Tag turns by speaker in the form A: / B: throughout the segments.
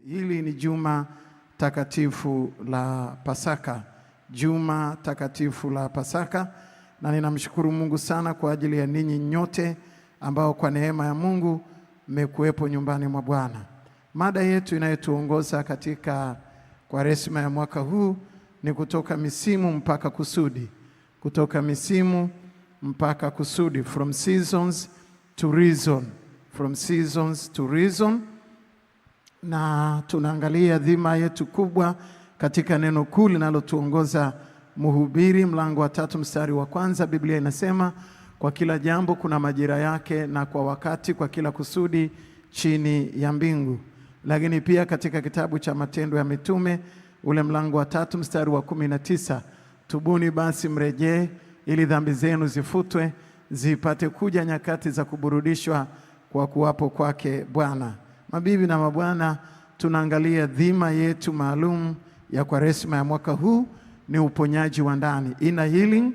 A: Hili ni juma takatifu la Pasaka. Juma takatifu la Pasaka, na ninamshukuru Mungu sana kwa ajili ya ninyi nyote ambao kwa neema ya Mungu mmekuwepo nyumbani mwa Bwana. Mada yetu inayotuongoza katika Kwaresima ya mwaka huu ni kutoka misimu mpaka kusudi. Kutoka misimu mpaka kusudi, from seasons to reason. From seasons to reason. Na tunaangalia dhima yetu kubwa katika neno kuu linalotuongoza Mhubiri mlango wa 3 mstari wa 1. Biblia inasema, kwa kila jambo kuna majira yake, na kwa wakati kwa kila kusudi chini ya mbingu. Lakini pia katika kitabu cha Matendo ya Mitume ule mlango wa 3 mstari wa 19, tubuni basi mrejee ili dhambi zenu zifutwe, zipate kuja nyakati za kuburudishwa kwa kuwapo kwake Bwana. Mabibi na mabwana, tunaangalia dhima yetu maalum ya Kwaresima ya mwaka huu ni uponyaji wa ndani, inner healing,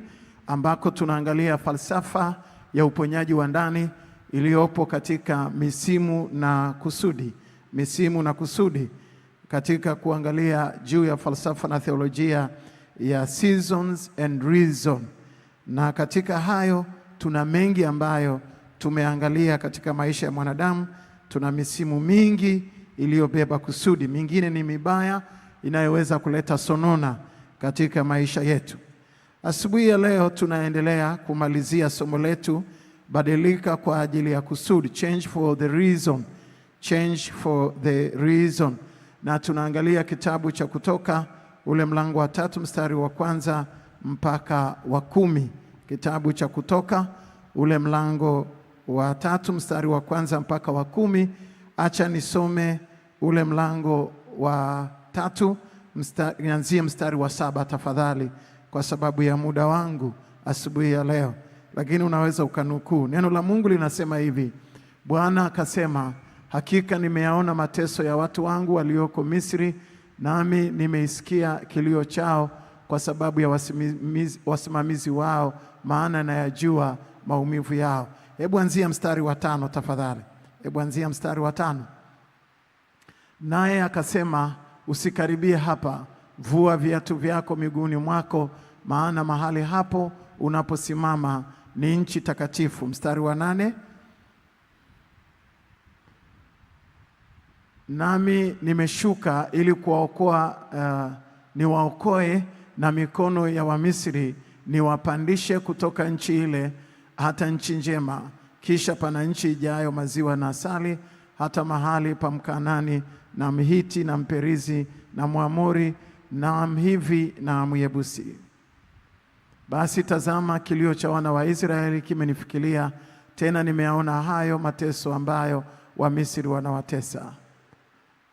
A: ambako tunaangalia falsafa ya uponyaji wa ndani iliyopo katika misimu na kusudi. Misimu na kusudi, katika kuangalia juu ya falsafa na theolojia ya seasons and reason. Na katika hayo tuna mengi ambayo tumeangalia katika maisha ya mwanadamu. Tuna misimu mingi iliyobeba kusudi, mingine ni mibaya inayoweza kuleta sonona katika maisha yetu. Asubuhi ya leo tunaendelea kumalizia somo letu, badilika kwa ajili ya kusudi, change for the reason, change for the reason. Na tunaangalia kitabu cha Kutoka ule mlango wa 3 mstari wa 1 mpaka wa 10. Kitabu cha Kutoka ule mlango wa 3 mstari wa 1 mpaka wa 10. Acha nisome ule mlango wa 3 nianzie mstari wa 7 tafadhali, kwa sababu ya muda wangu asubuhi ya leo, lakini unaweza ukanukuu. Neno la Mungu linasema hivi: Bwana akasema, hakika nimeyaona mateso ya watu wangu walioko Misri, nami nimeisikia kilio chao kwa sababu ya wasimamizi wao, maana nayajua maumivu yao. Hebu anzia mstari wa 5 tafadhali. Hebu anzia mstari wa 5. Naye akasema, usikaribie hapa, vua viatu vyako miguuni mwako, maana mahali hapo unaposimama ni nchi takatifu. Mstari wa 8. Nami nimeshuka ili kuwaokoa, niwaokoe na mikono ya Wamisri, niwapandishe kutoka nchi ile hata nchi njema, kisha pana nchi ijayo maziwa na asali, hata mahali pa Mkanani na Mhiti na Mperizi na Mwamori na Mhivi na Myebusi. Basi tazama, kilio cha wana wa Israeli kimenifikilia, tena nimeyaona hayo mateso ambayo Wamisri wanawatesa.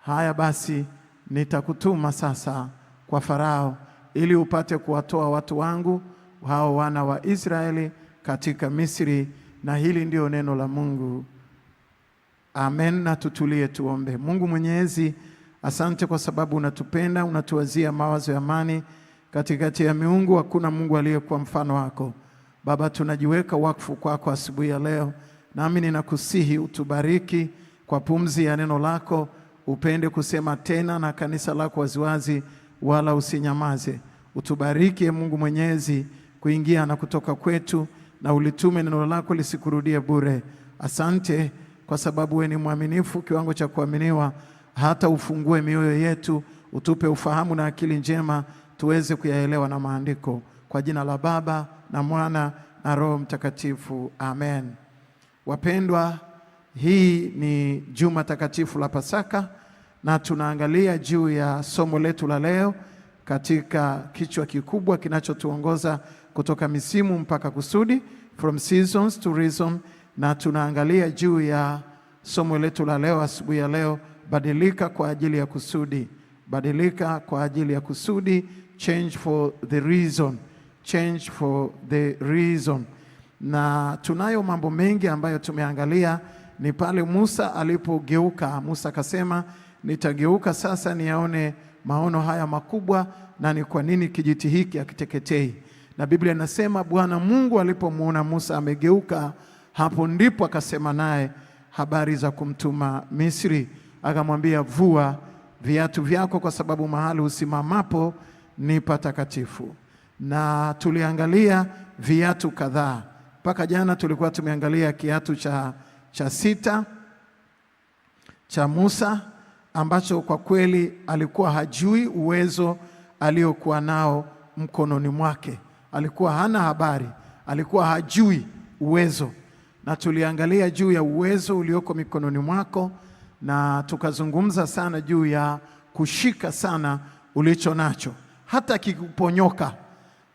A: Haya basi, nitakutuma sasa kwa Farao, ili upate kuwatoa watu wangu hao wana wa Israeli katika Misri. Na hili ndio neno la Mungu. Amen. Na tutulie tuombe. Mungu Mwenyezi, asante kwa sababu unatupenda, unatuwazia mawazo ya amani. Katikati ya miungu hakuna Mungu aliyekuwa mfano wako. Baba, tunajiweka wakfu kwako asubuhi ya leo, nami ninakusihi utubariki kwa pumzi ya neno lako, upende kusema tena na kanisa lako waziwazi, wala usinyamaze. Utubariki Mungu Mwenyezi kuingia na kutoka kwetu, na ulitume neno lako lisikurudie bure. Asante kwa sababu wewe ni mwaminifu kiwango cha kuaminiwa, hata ufungue mioyo yetu, utupe ufahamu na akili njema tuweze kuyaelewa na maandiko. Kwa jina la Baba na Mwana na Roho Mtakatifu, amen. Wapendwa, hii ni juma takatifu la Pasaka, na tunaangalia juu ya somo letu la leo katika kichwa kikubwa kinachotuongoza kutoka misimu mpaka kusudi, from seasons to reason. Na tunaangalia juu ya somo letu la leo asubuhi ya leo, badilika kwa ajili ya kusudi. Badilika kwa ajili ya kusudi, change for the reason, change for the reason. Na tunayo mambo mengi ambayo tumeangalia. Ni pale Musa alipogeuka. Musa akasema, nitageuka sasa niyaone maono haya makubwa, na ni kwa nini kijiti hiki hakiteketei. Na Biblia inasema Bwana Mungu alipomuona Musa amegeuka, hapo ndipo akasema naye habari za kumtuma Misri. Akamwambia, vua viatu vyako, kwa sababu mahali usimamapo ni patakatifu. Na tuliangalia viatu kadhaa. Mpaka jana tulikuwa tumeangalia kiatu cha 6 cha Musa, ambacho kwa kweli alikuwa hajui uwezo aliokuwa nao mkononi mwake. Alikuwa hana habari, alikuwa hajui uwezo. Na tuliangalia juu ya uwezo ulioko mikononi mwako, na tukazungumza sana juu ya kushika sana ulicho nacho. Hata kikuponyoka,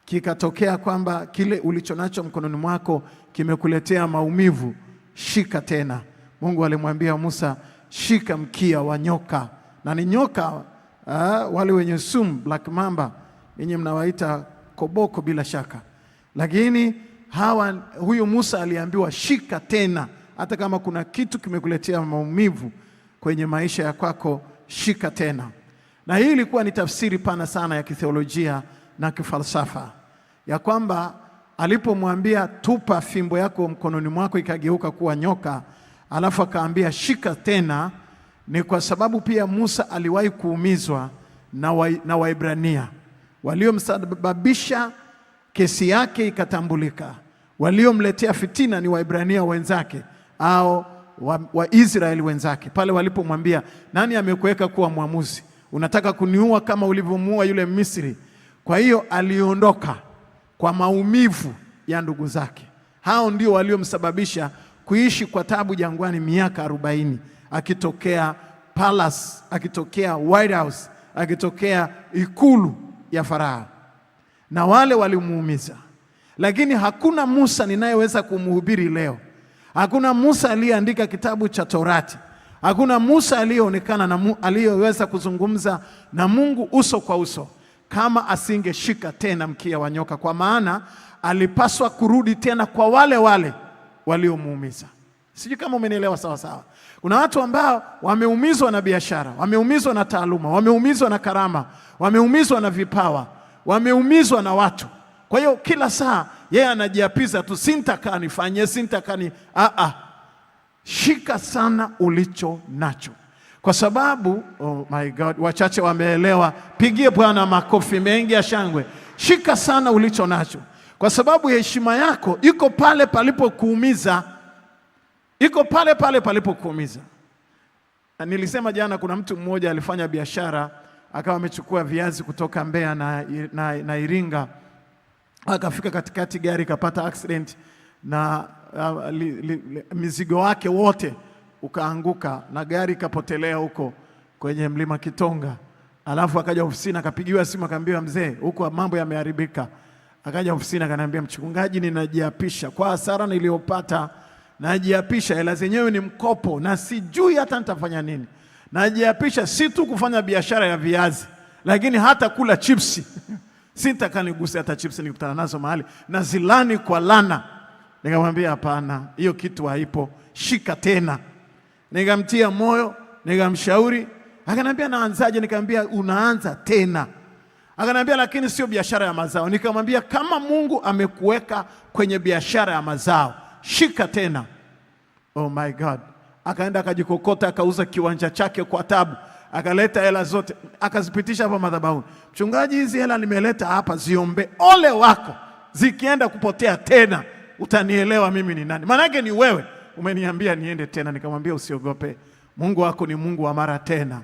A: kikatokea kwamba kile ulicho nacho mkononi mwako kimekuletea maumivu, shika tena. Mungu alimwambia Musa, shika mkia wa nyoka. Na ni nyoka wale wenye sumu, black mamba, ninyi mnawaita koboko bila shaka. Lakini huyu Musa aliambiwa shika tena, hata kama kuna kitu kimekuletea maumivu kwenye maisha ya kwako, shika tena. Na hii ilikuwa ni tafsiri pana sana ya kitheolojia na kifalsafa, ya kwamba alipomwambia tupa fimbo yako mkononi mwako ikageuka kuwa nyoka, alafu akaambia shika tena, ni kwa sababu pia Musa aliwahi kuumizwa na Waebrania waliomsababisha kesi yake ikatambulika. Waliomletea fitina ni Waebrania wenzake au Waisraeli wenzake. Pale walipomwambia, nani amekuweka kuwa mwamuzi? Unataka kuniua kama ulivyomuua yule Misri? Kwa hiyo aliondoka kwa maumivu ya ndugu zake. Hao ndio waliomsababisha kuishi kwa tabu jangwani miaka 40, akitokea palace, akitokea White House, akitokea ikulu ya Farao. Na wale walimuumiza. Lakini hakuna Musa ninayeweza kumhubiri leo. Hakuna Musa aliyeandika kitabu cha Torati. Hakuna Musa aliyeonekana aliyeweza kuzungumza na Mungu uso kwa uso kama asingeshika tena mkia wa nyoka, kwa maana alipaswa kurudi tena kwa wale waliomuumiza. Sijui kama umenielewa sawa sawa. Kuna watu ambao wameumizwa na biashara, wameumizwa na taaluma, wameumizwa na karama, wameumizwa na vipawa, wameumizwa na watu. Kwa hiyo kila saa yeye anajiapiza tu, sintaka nifanye, sintaka ni shika sana ulicho nacho. Kwa sababu, oh my God, wachache wameelewa. Pigie Bwana makofi mengi ya shangwe. Shika sana ulicho nacho, kwa sababu heshima yako iko pale palipokuumiza. Iko pale palipokuumiza. Nilisema jana kuna mtu mmoja alifanya biashara, akawa amechukua viazi kutoka Mbeya na Iringa. Akafika katikati, gari kapata accident na mizigo wake wote ukaanguka na gari kapotelea huko kwenye mlima Kitonga. Alafu akaja ofisini, akapigiwa simu, akaambiwa mzee, huko mambo yameharibika. Akaja ofisini akaniambia, mchungaji, ninajiapisha kwa hasara niliyopata. Najiapisha, hela zenyewe ni mkopo na sijui hata nitafanya nini. Najiapisha si tu kufanya biashara ya viazi, lakini hata kula chipsi. Sitaka niguse hata chipsi nikutana nazo mahali na zilani kwa lana. Nikamwambia hapana, hiyo kitu haipo, shika tena. Nikamtia moyo, nikamshauri. Akaniambia naanzaje? Nikamwambia unaanza tena. Akaniambia lakini sio biashara ya mazao. Nikamwambia kama Mungu amekuweka kwenye biashara ya mazao, shika tena. Oh my God. Akaenda akajikokota, akauza kiwanja chake kwa tabu. Akaleta hela zote, akazipitisha hapa madhabahuni. Mchungaji, hizi hela nimeleta hapa, ziombe. Ole wako zikienda kupotea tena, utanielewa mimi ni nani. Maanake ni wewe umeniambia niende tena. Nikamwambia usiogope, Mungu wako ni Mungu wa mara tena.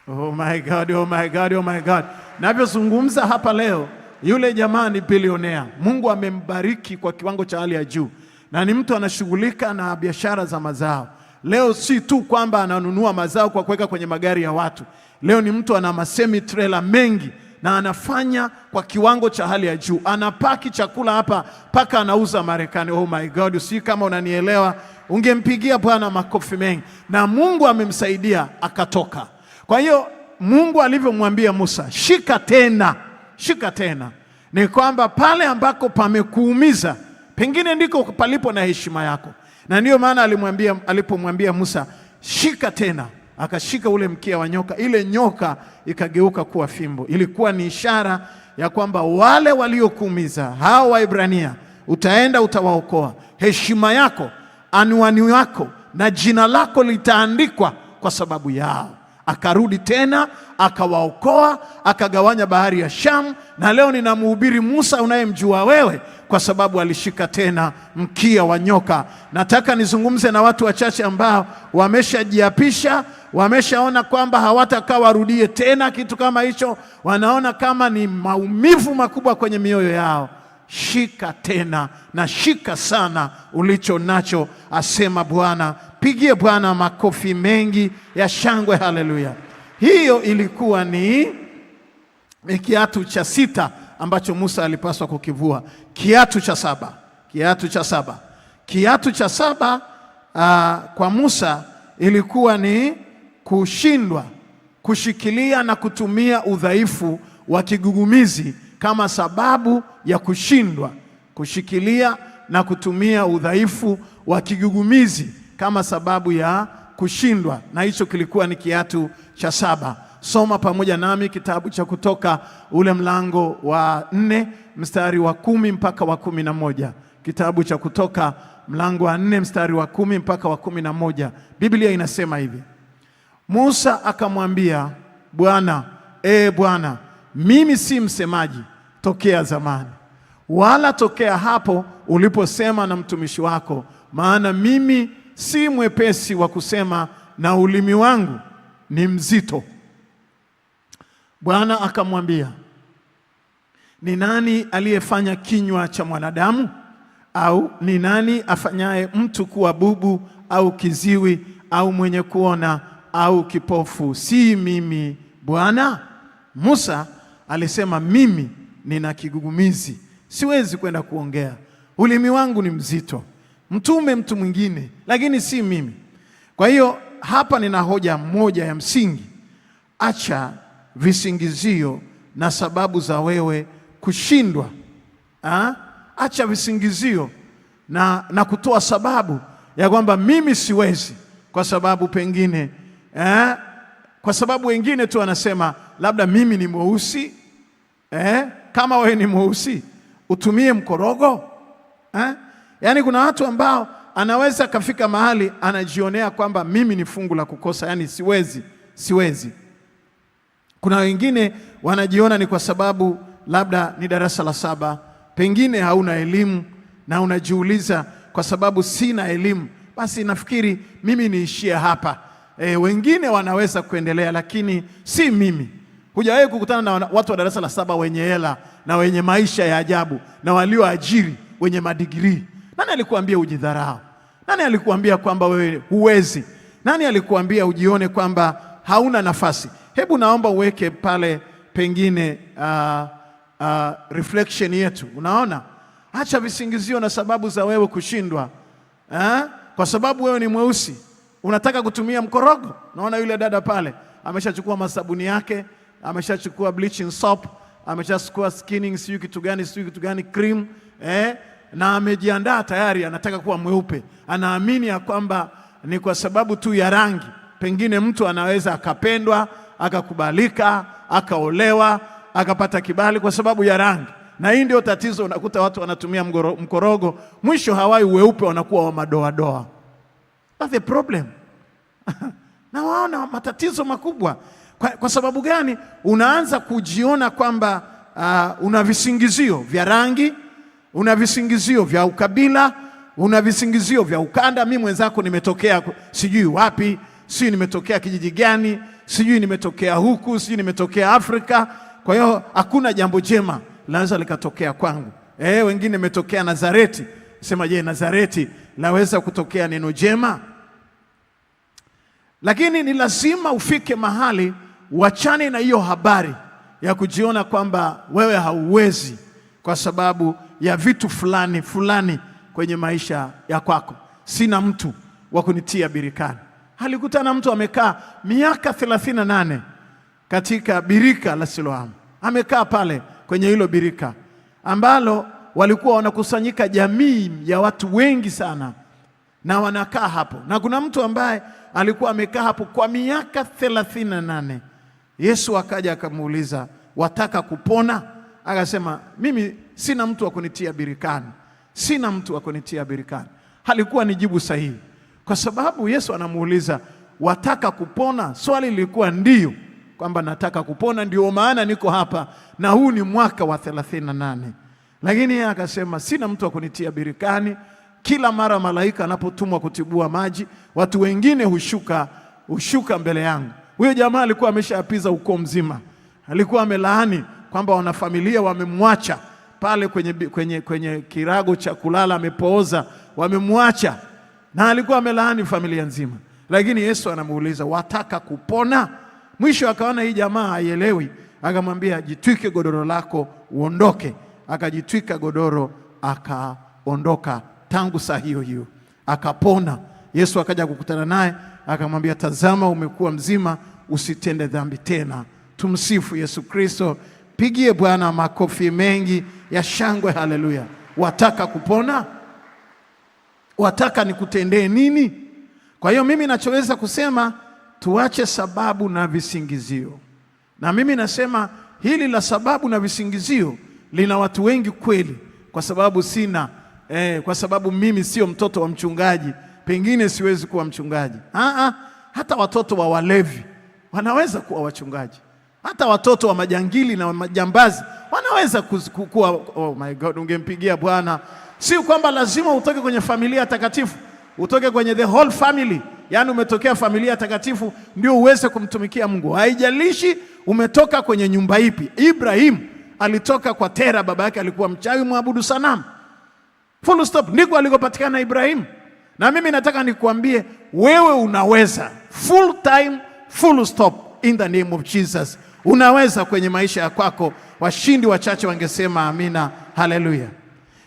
A: Oh my God, oh my God, oh my God. Navyozungumza hapa leo, yule jamaa ni bilionea. Mungu amembariki kwa kiwango cha hali ya juu, na ni mtu anashughulika na biashara za mazao. Leo si tu kwamba ananunua mazao kwa kuweka kwenye magari ya watu. Leo ni mtu ana masemi trailer mengi na anafanya kwa kiwango cha hali ya juu. Anapaki chakula hapa paka anauza Marekani. Oh my God, usi kama unanielewa, ungempigia Bwana makofi mengi. Na Mungu amemsaidia akatoka. Kwa hiyo Mungu alivyomwambia Musa, shika tena, shika tena, ni kwamba pale ambako pamekuumiza pengine ndiko palipo na heshima yako. Na ndiyo maana alipomwambia Musa shika tena, akashika ule mkia wa nyoka, ile nyoka ikageuka kuwa fimbo. Ilikuwa ni ishara ya kwamba wale waliokuumiza, hao Waebrania, utaenda utawaokoa. Heshima yako, anwani yako na jina lako litaandikwa kwa sababu yao. akarudi tena akawaokoa, akagawanya bahari ya Shamu, na leo ninamhubiri Musa unayemjua wewe, kwa sababu alishika tena mkia wa nyoka. Nataka nizungumze na watu wachache ambao wameshajiapisha, wameshaona kwamba hawatakaa warudie tena kitu kama hicho, wanaona kama ni maumivu makubwa kwenye mioyo yao. Shika tena na shika sana ulicho nacho, asema Bwana. Pigie Bwana makofi mengi ya shangwe, haleluya. Hiyo ilikuwa ni kiatu cha 6 ambacho Musa alipaswa kukivua. Kiatu cha 7, kiatu cha 7 kwa Musa ilikuwa ni kushindwa kushikilia na kutumia udhaifu wa kigugumizi kama sababu ya kushindwa. Kushikilia na kutumia udhaifu wa kigugumizi kama sababu ya kushindwa, na hicho kilikuwa ni kiatu cha 7. Soma pamoja nami kitabu cha Kutoka ule mlango wa 4 mstari wa 10 mpaka wa 11. Kitabu cha Kutoka mlango wa 4 mstari wa 10 mpaka wa 11. Biblia inasema hivi: Musa akamwambia Bwana, Bwana, mimi si msemaji tokea zamani, wala tokea hapo uliposema na mtumishi wako, maana mimi si mwepesi wa kusema na ulimi wangu ni mzito. Bwana akamwambia, ni nani aliyefanya kinywa cha mwanadamu? Au ni nani afanyaye mtu kuwa bubu au kiziwi au mwenye kuona au kipofu? Si mimi Bwana? Musa alisema, mimi nina kigugumizi, siwezi kwenda kuongea, ulimi wangu ni mzito. Mtume mtu mwingine, lakini si mimi. Kwa hiyo hapa nina hoja moja ya msingi: acha visingizio na sababu za wewe kushindwa. Acha visingizio na kutoa sababu ya kwamba mimi siwezi, kwa sababu pengine kwa sababu wengine tu wanasema labda mimi ni mweusi. Kama wewe ni mweusi utumie mkorogo? Yaani kuna watu ambao anaweza kafika mahali anajionea kwamba mimi ni fungu la kukosa, yani siwezi. Kuna wengine wanajiona ni kwa sababu labda ni darasa la 7, pengine hauna elimu na unajiuliza kwa sababu sina elimu basi nafikiri mimi niishie hapa. Wengine wanaweza kuendelea, lakini si mimi. Hujawahi kukutana na watu wa darasa la 7 wenye hela na wenye maisha ya ajabu na walioajiri wenye madigrii? Nani alikuambia ujidharau? Nani alikuambia kwamba wewe huwezi? Nani alikuambia ujione kwamba hauna nafasi? Hebu naomba uweke pale pengine reflection yetu. Unaona, acha visingizio na sababu za wewe kushindwa. Kwa sababu wewe ni mweusi unataka kutumia mkorogo. Naona yule dada pale ameshachukua masabuni yake, ameshachukua bleaching soap, ameshachukua skinning siyo kitu gani cream, na amejiandaa tayari, anataka kuwa mweupe. Anaamini ya kwamba ni kwa sababu tu ya rangi, pengine mtu anaweza akapendwa, akakubalika, akaolewa, akapata kibali kwa sababu ya rangi. Na hii ndio tatizo, unakuta watu wanatumia mkorogo, mwisho hawai weupe, wanakuwa wa madoadoa. That's the problem. Na waona matatizo makubwa. Kwa sababu gani? Unaanza kujiona kwamba una visingizio vya rangi, una visingizio vya ukabila, una visingizio vya ukanda. Mimi mwenzako nimetokea sijui wapi, sijui nimetokea kijiji gani, sijui nimetokea huku, sijui nimetokea Afrika. Kwa hiyo hakuna jambo jema laweza likatokea kwangu. Wengine nimetokea Nazareti. Sema, je, Nazareti laweza kutokea neno jema? Lakini ni lazima ufike mahali wachane na hiyo habari ya kujiona kwamba wewe hauwezi kwa sababu ya vitu fulani kwenye maisha ya kwako. Sina mtu wa kunitia birikani. Alikutana mtu amekaa miaka 38 katika birika la Siloamu. Amekaa pale kwenye hilo birika ambalo walikuwa wanakusanyika jamii ya watu wengi sana, na wanakaa hapo. Na kuna mtu ambaye alikuwa amekaa hapo kwa miaka 38. Yesu akaja akamuuliza, wataka kupona? Akasema, mimi sina mtu wa kunitia birikani. Sina mtu wa kunitia birikani. Halikuwa ni jibu sahihi, kwa sababu Yesu anamuuliza, wataka kupona? Swali lilikuwa ndio, kwamba nataka kupona, ndio maana niko hapa, na huu ni mwaka wa 38. Lakini yeye akasema sina mtu wa kunitia birikani. Kila mara malaika anapotumwa kutibua maji, watu wengine hushuka mbele yangu. Huyo jamaa alikuwa ameshaapiza ukoo mzima, alikuwa amelaani kwamba wanafamilia wamemwacha pale kwenye kirago cha kulala, amepooza, wamemwacha, na alikuwa amelaani familia nzima. Lakini Yesu anamuuliza, wataka kupona? Mwisho akaona hii jamaa haielewi, akamwambia jitwike godoro lako uondoke. Akajitwika godoro akaondoka. Tangu saa hiyo hiyo akapona. Yesu akaja kukutana naye akamwambia, tazama umekuwa mzima, usitende dhambi tena. Tumsifu Yesu Kristo. Pigie Bwana makofi mengi ya shangwe. Haleluya. Wataka kupona? Wataka nikutendee nini? Kwa hiyo mimi nachoweza kusema, tuache sababu na visingizio. Na mimi nasema hili la sababu na visingizio lina watu wengi kweli, kwa sababu kwa sababu mimi sio mtoto wa mchungaji, pengine siwezi kuwa mchungaji. Hata watoto wa walevi wanaweza kuwa wachungaji. Hata watoto wa majangili na majambazi wanaweza kuwa. Oh my God, ungempigia Bwana. Si kwamba lazima utoke kwenye familia takatifu, utoke kwenye the whole family, yaani umetokea familia takatifu ndio uweze kumtumikia Mungu. Haijalishi umetoka kwenye nyumba ipi. Ibrahim alitoka kwa Tera, baba yake alikuwa mchawi, mwabudu sanamu. Full stop, ndiko alikopatikana Ibrahim. Na mimi nataka nikuambie, wewe unaweza. Full time, full stop, in the name of Jesus. Unaweza kwenye maisha ya kwako. Washindi wachache wangesema amina. Haleluya.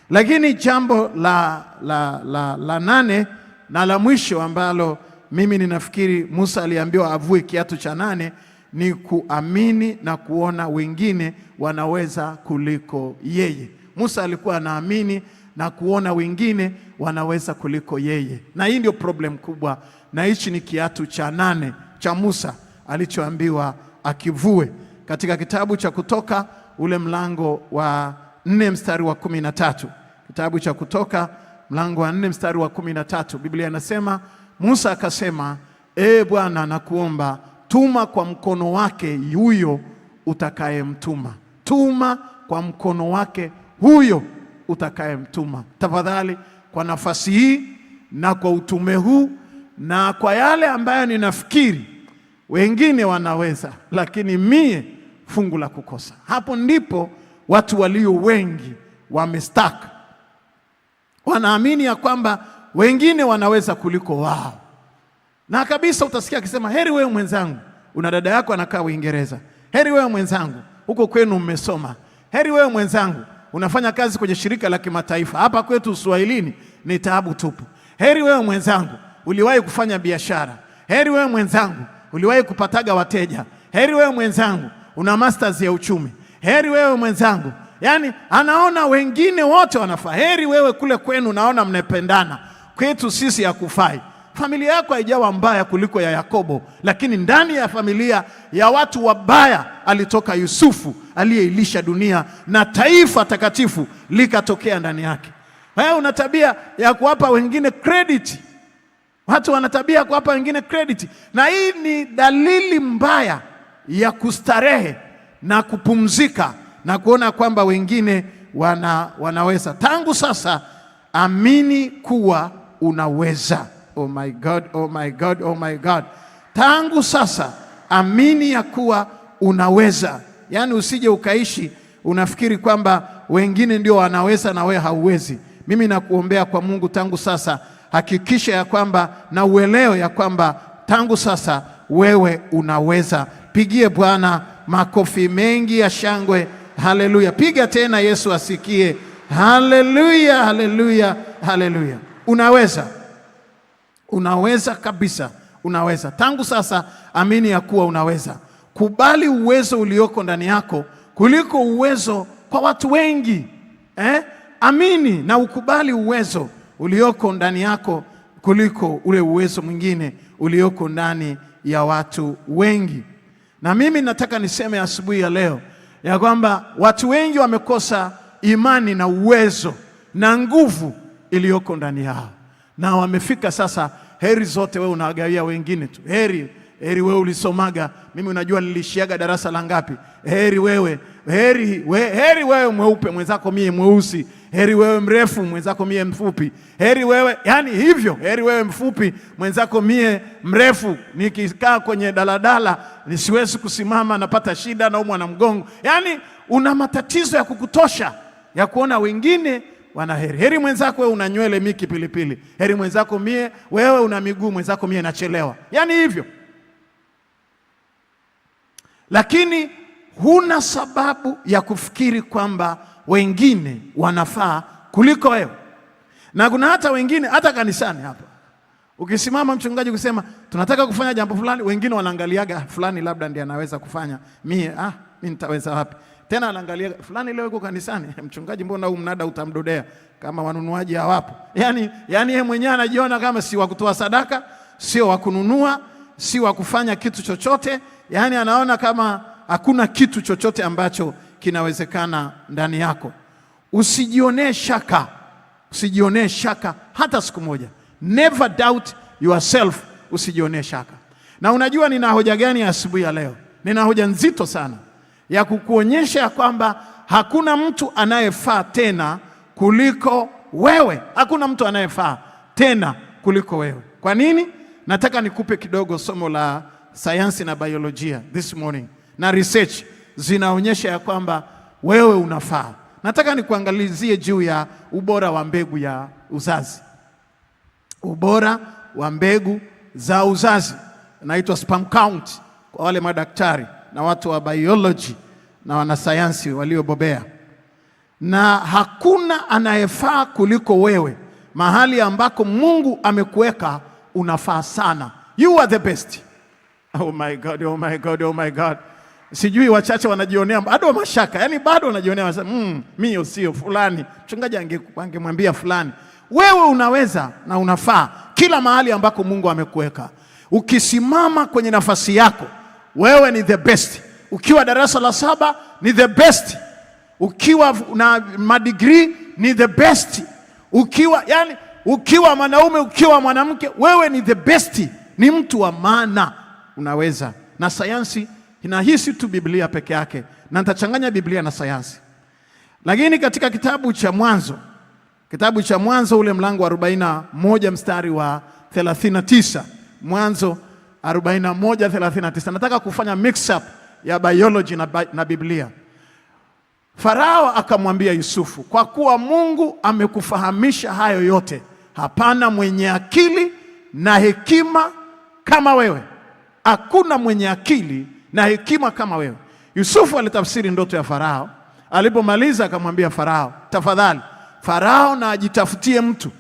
A: Lakini jambo la 8 na la mwisho ambalo mimi ninafikiri Musa aliambiwa avue kiatu cha 8 ni kuamini na kuona wengine wanaweza kuliko yeye. Musa alikuwa anaamini na kuona wengine wanaweza kuliko yeye. Na hii ndio problem kubwa, na hichi ni kiatu cha 8 cha Musa alichoambiwa akivue. Katika kitabu cha Kutoka ule mlango wa 4 mstari wa 13. Kitabu cha Kutoka mlango wa 4 mstari wa 13. Biblia inasema, Musa akasema, Bwana nakuomba, tuma kwa mkono wake huyo utakayemtuma. Tuma kwa mkono wake huyo utakayemtuma. Tafadhali, kwa nafasi hii na kwa utume huu na kwa yale ambayo ninafikiri wengine wanaweza, lakini mie fungu la kukosa. Hapo ndipo watu walio wengi wamestaka. Wanaamini ya kwamba wengine wanaweza kuliko wao. Na kabisa utasikia akisema, heri wewe mwenzangu, una dada yako anakaa Uingereza. Heri wewe mwenzangu, huko kwenu mmesoma. Heri wewe mwenzangu, unafanya kazi kwenye shirika la kimataifa. Hapa kwetu Uswahilini ni taabu tupu. Heri wewe mwenzangu, uliwahi kufanya biashara. Heri wewe mwenzangu, uliwahi kupataga wateja. Heri wewe mwenzangu, una masters ya uchumi. Heri wewe mwenzangu. Yaani anaona wengine wote wanafaa. Heri wewe kule kwenu naona mnapendana. Kwetu sisi hakufai. Familia yako haijawa mbaya kuliko ya Yakobo, lakini ndani ya familia ya watu wabaya alitoka Yusufu aliyeilisha dunia, na taifa takatifu likatokea ndani yake. Wewe una tabia ya kuwapa wengine credit. Watu wana tabia ya kuwapa wengine credit, na hii ni dalili mbaya ya kustarehe na kupumzika na kuona kwamba wengine wanaweza. Tangu sasa amini kuwa unaweza. Oh my God, oh my God, oh my God. Tangu sasa amini ya kuwa unaweza. Yaani usije ukaishi unafikiri kwamba wengine ndio wanaweza na wewe hauwezi. Mimi nakuombea kwa Mungu, tangu sasa hakikisha ya kwamba na uelewe ya kwamba tangu sasa wewe unaweza. Pigie Bwana makofi mengi ya shangwe. Haleluya. Piga tena, Yesu asikie. Haleluya, haleluya, haleluya. Unaweza. Unaweza kabisa. Unaweza. Tangu sasa amini ya kuwa unaweza. Kubali uwezo ulioko ndani yako kuliko uwezo kwa watu wengi. Amini na ukubali uwezo ulioko ndani yako kuliko ule uwezo mwingine ulioko ndani ya watu wengi. Na mimi nataka niseme asubuhi ya leo ya kwamba watu wengi wamekosa imani na uwezo na nguvu iliyoko ndani yao, na wamefika sasa heri zote wewe unawagawia wengine tu. Heri wewe ulisomaga, mimi unajua nilishiaga darasa la ngapi. Heri wewe mweupe mwenzako mie mweusi. Heri wewe mrefu mwenzako mie mfupi. Heri wewe, yani hivyo, heri wewe mfupi mwenzako mie mrefu. Nikikaa kwenye daladala nisiwezi kusimama, napata shida, naumwa na mgongo. Yani una matatizo ya kukutosha ya kuona wengine wana heri. Heri mwenzako wewe una nywele miki pilipili. Heri mwenzako mie, wewe una miguu mwenzako mie nachelewa. Yani hivyo. Lakini huna sababu ya kufikiri kwamba wengine wanafaa kuliko wewe. Na kuna hata wengine, hata kanisani hapa, ukisimama mchungaji kusema tunataka kufanya jambo fulani, wengine wanaangaliaga fulani labda ndiye anaweza kufanya, mimi nitaweza wapi? Tena anaangalia fulani leo yuko kanisani, mchungaji mbona huu mnada utamdodea kama wanunuaji hawapo. Yani yeye mwenyewe anajiona kama si wa kutoa sadaka, sio wa kununua, si wa kufanya kitu chochote. Yani anaona kama hakuna kitu chochote ambacho kinawezekana ndani yako. Usijionee shaka hata siku moja. Never doubt yourself, usijionee shaka. Na unajua nina hoja gani asubuhi ya leo? Nina hoja nzito sana ya kukuonyesha kwamba hakuna mtu anayefaa tena kuliko wewe. Hakuna mtu anayefaa tena kuliko wewe. Kwa nini? Nataka nikupe kidogo somo la sayansi na biolojia this morning. Na research zinaonyesha ya kwamba wewe unafaa. Nataka nikuangalizie juu ya ubora wa mbegu ya uzazi. Ubora wa mbegu za uzazi inaitwa sperm count kwa wale madaktari na watu wa biology na wanasayansi waliobobea. Na hakuna anayefaa kuliko wewe. Mahali ambako Mungu amekuweka unafaa sana. You are the best. Oh my God, oh my God, oh my God. Sijui wachache wanajionea bado mashaka. Yani bado wanajionea mimi sio fulani. Mchungaji angemwambia fulani. Wewe unaweza na unafaa kila mahali ambako Mungu amekuweka. Ukisimama kwenye nafasi yako, wewe ni the best. Ukiwa darasa la 7 ni the best. Ukiwa na madigrii ni the best. Ukiwa mwanaume, ukiwa mwanamke, wewe ni the best. Ni mtu wa maana, unaweza. Na sayansi inahisi tu Biblia peke yake, na nitachanganya Biblia na sayansi. Lakini katika kitabu cha Mwanzo ule mlango wa 41 mstari wa 39, Mwanzo 41:39, nataka kufanya mix up ya biology na Biblia. Farao akamwambia Yusufu, kwa kuwa Mungu amekufahamisha hayo yote, hapana mwenye akili na hekima kama wewe. Hakuna mwenye akili na hekima kama wewe. Yusufu alitafsiri ndoto ya Farao. Alipomaliza akamwambia Farao, tafadhali Farao na ajitafutie mtu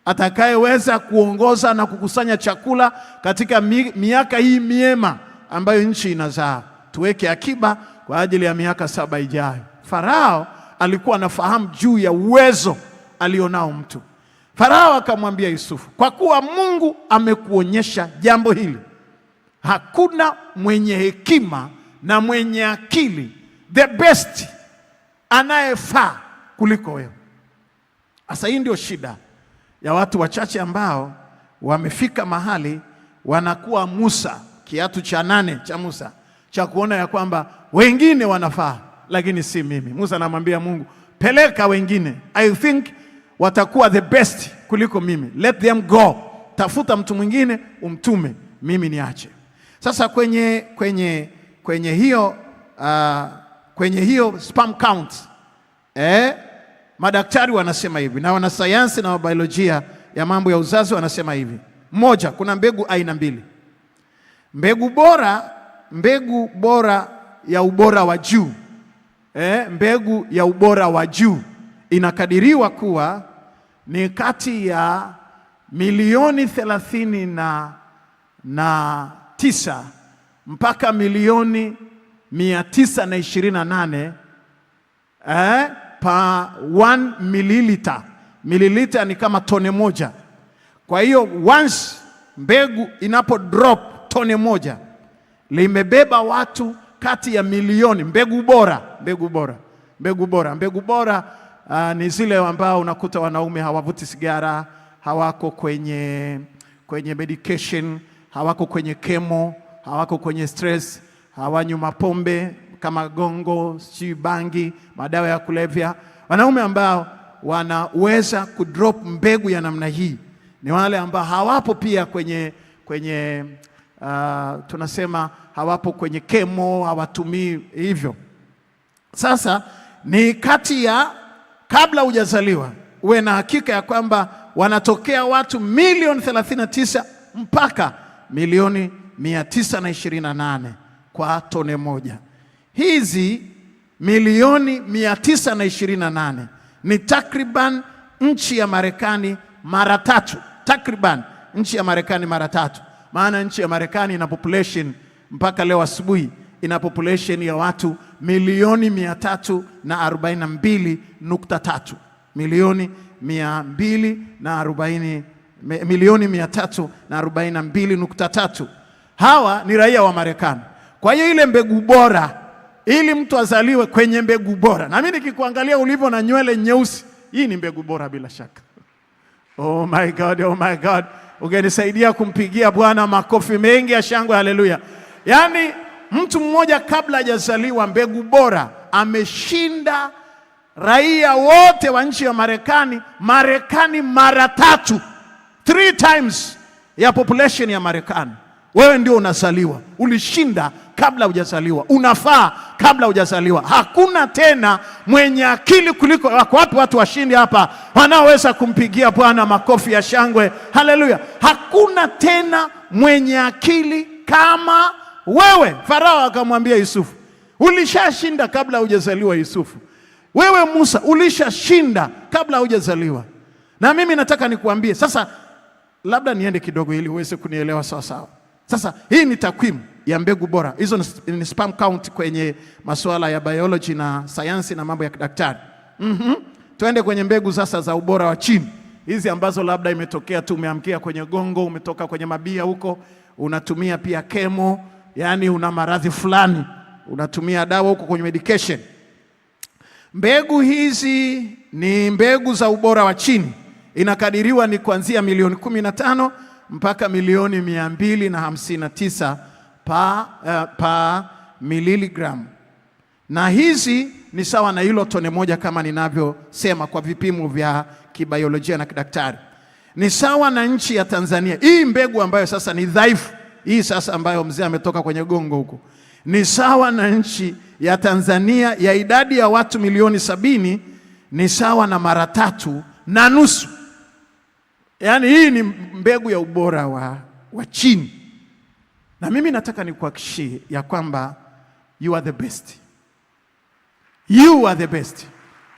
A: atakayeweza kuongoza na kukusanya chakula katika miaka hii miema ambayo nchi inazaa. Tuweke akiba kwa ajili ya miaka 7 ijayo. Farao alikuwa anafahamu juu ya uwezo alionao mtu. Farao akamwambia Yusufu, kwa kuwa Mungu amekuonyesha jambo hili, hakuna mwenye hekima na mwenye akili, the best, anayefaa kuliko wewe. Sasa hii ndio shida ya watu wachache ambao wamefika mahali wanakuwa Musa, kiatu cha 8 cha Musa, cha kuona ya kwamba wengine wanafaa lakini si mimi. Musa anamwambia Mungu, peleka wengine, I think watakuwa the best kuliko mimi, let them go. Tafuta mtu mwingine umtume, mimi niache. Sasa kwenye hiyo sperm count, madaktari wanasema hivi, na wanasayansi na biolojia ya mambo ya uzazi wanasema hivi. Moja, kuna mbegu aina 2. Mbegu bora ya ubora wa juu, mbegu ya ubora wa juu inakadiriwa kuwa ni kati ya milioni 39 mpaka milioni 928 pa 1 milliliter. Milliliter ni kama tone moja. Kwa hiyo once mbegu inapo drop tone moja, limebeba watu kati ya milioni. Mbegu bora ni zile ambao unakuta wanaume hawavuti sigara, hawako kwenye medication, hawako kwenye chemo, hawako kwenye stress, hawanywi mapombe kama gongo, si bangi, madawa ya kulevya. Wanaume ambao wanaweza kudrop mbegu ya namna hii ni wale ambao hawapo pia kwenye tunasema hawapo kwenye chemo, hawatumii hivyo. Sasa ni kati ya kabla hujazaliwa uwe na hakika ya kwamba wanatokea watu milioni 39 mpaka milioni 928 kwa tone moja. Hizi milioni 928 ni takriban nchi ya Marekani mara 3, takriban nchi ya Marekani mara 3. Maana nchi ya Marekani ina population mpaka leo asubuhi ina population ya watu milioni 342.3, milioni 342.3. Hawa ni raia wa Marekani. Kwa hiyo ile mbegu bora, ili mtu azaliwe kwenye mbegu bora. Na mimi nikikuangalia ulivyo na nywele nyeusi, hii ni mbegu bora bila shaka. Oh my God, oh my God. Ungenisaidia kumpigia Bwana makofi mengi ya shangwe, haleluya. Yaani mtu mmoja kabla hajazaliwa mbegu bora ameshinda raia wote wa nchi ya Marekani mara 3 times ya population ya Marekani. Wewe ndio unazaliwa, ulishinda kabla hujazaliwa, unafaa kabla hujazaliwa. Hakuna tena mwenye akili kuliko. Wako wapi watu washindi hapa wanaoweza kumpigia Bwana makofi ya shangwe, haleluya? Hakuna tena mwenye akili kama wewe. Farao akamwambia Yusufu, ulishashinda kabla hujazaliwa Yusufu. Wewe Musa ulishashinda kabla hujazaliwa. Na mimi nataka nikuambie sasa, labda niende kidogo ili uweze kunielewa sawa sawa. Sasa hii ni takwimu ya mbegu bora. Hizo ni sperm count kwenye masuala ya biology na sayansi na mambo ya daktari. Tuende kwenye mbegu sasa za ubora wa chini. Hizi ambazo labda imetokea tu umeamkia kwenye gongo, umetoka kwenye mabia huko, unatumia pia chemo, yani una maradhi fulani, unatumia dawa huko kwenye medication. Mbegu hizi ni mbegu za ubora wa chini. Inakadiriwa ni kuanzia milioni 15 mpaka milioni 259 pa miligram. Na hizi ni sawa na hilo tone moja kama ninavyosema kwa vipimo vya kibiolojia na kidaktari. Ni sawa na nchi ya Tanzania. Hii mbegu ambayo sasa ni dhaifu, hii sasa ambayo mzee ametoka kwenye gongo huko, ni sawa na nchi ya Tanzania ya idadi ya watu milioni 70, ni sawa na mara 3.5. Yaani hii ni mbegu ya ubora wa chini. Na mimi nataka nikuhakikishie ya kwamba you are the best. You are the best.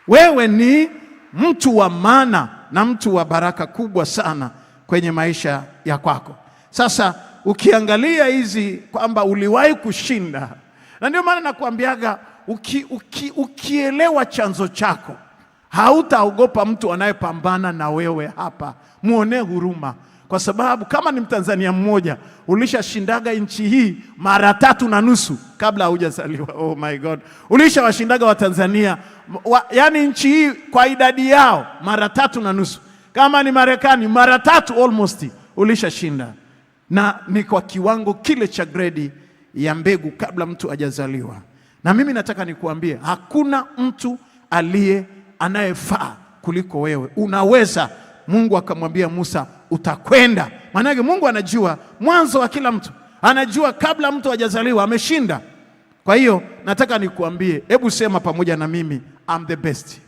A: Wewe ni mtu wa maana na mtu wa baraka kubwa sana kwenye maisha ya kwako. Sasa ukiangalia hizi kwamba uliwahi kushinda, na ndio maana nakuambiaga ukielewa chanzo chako, hautaogopa mtu anayepambana na wewe hapa. Muonee huruma, kwa sababu kama ni Mtanzania mmoja ulishashindaga nchi hii mara 3.5 kabla hujazaliwa. Oh my God. Ulishawashindaga wa Tanzania yani nchi hii kwa idadi yao mara 3.5. Kama ni Marekani mara 3 almost ulishashinda. Na ni kwa kiwango kile cha grade ya mbegu kabla mtu hajazaliwa. Na mimi nataka nikuambie hakuna mtu anayefaa kuliko wewe. Unaweza. Mungu akamwambia Musa utakwenda. Maana yake Mungu anajua mwanzo wa kila mtu. Anajua kabla mtu hajazaliwa ameshinda. Kwa hiyo nataka nikuambie, hebu sema pamoja na mimi, I'm the best.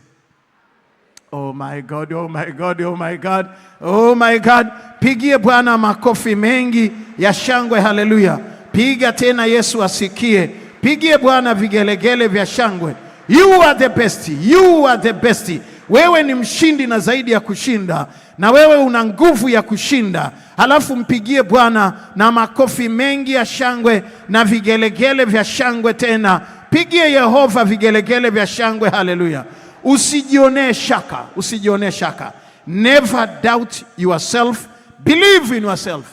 A: Oh my God, oh my God, oh my God, oh my God. Pigie Bwana makofi mengi ya shangwe, haleluya. Piga tena Yesu asikie. Pigie Bwana vigelegele vya shangwe. You are the best, you are the best. Wewe ni mshindi na zaidi ya kushinda, na wewe una nguvu ya kushinda. Halafu mpigie Bwana na makofi mengi ya shangwe na vigelegele vya shangwe tena. Pigie Yehova vigelegele vya shangwe, haleluya. Usijione shaka, usijione shaka. Never doubt yourself, believe in yourself.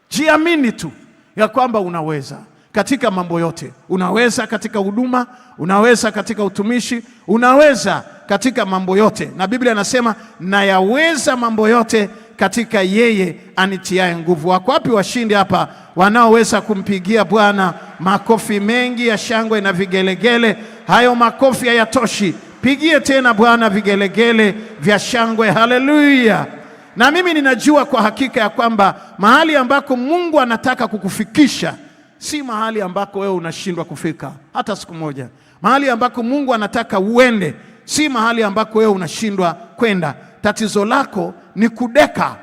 A: Jiamini tu ya kwamba unaweza katika mambo yote. Unaweza katika huduma, unaweza katika utumishi, unaweza katika mambo yote. Na Biblia inasema na yaweza mambo yote katika yeye anitiaye nguvu. Wako wapi washindi hapa wanaoweza kumpigia Bwana makofi mengi ya shangwe na vigelegele? Hayo makofi hayatoshi, pigie tena Bwana vigelegele vya shangwe. Haleluya! Na mimi ninajua kwa hakika ya kwamba mahali ambako Mungu anataka kukufikisha si mahali ambako wewe unashindwa kufika hata siku moja. Mahali ambako Mungu anataka uende si mahali ambako wewe unashindwa kwenda. Tatizo lako ni kudeka,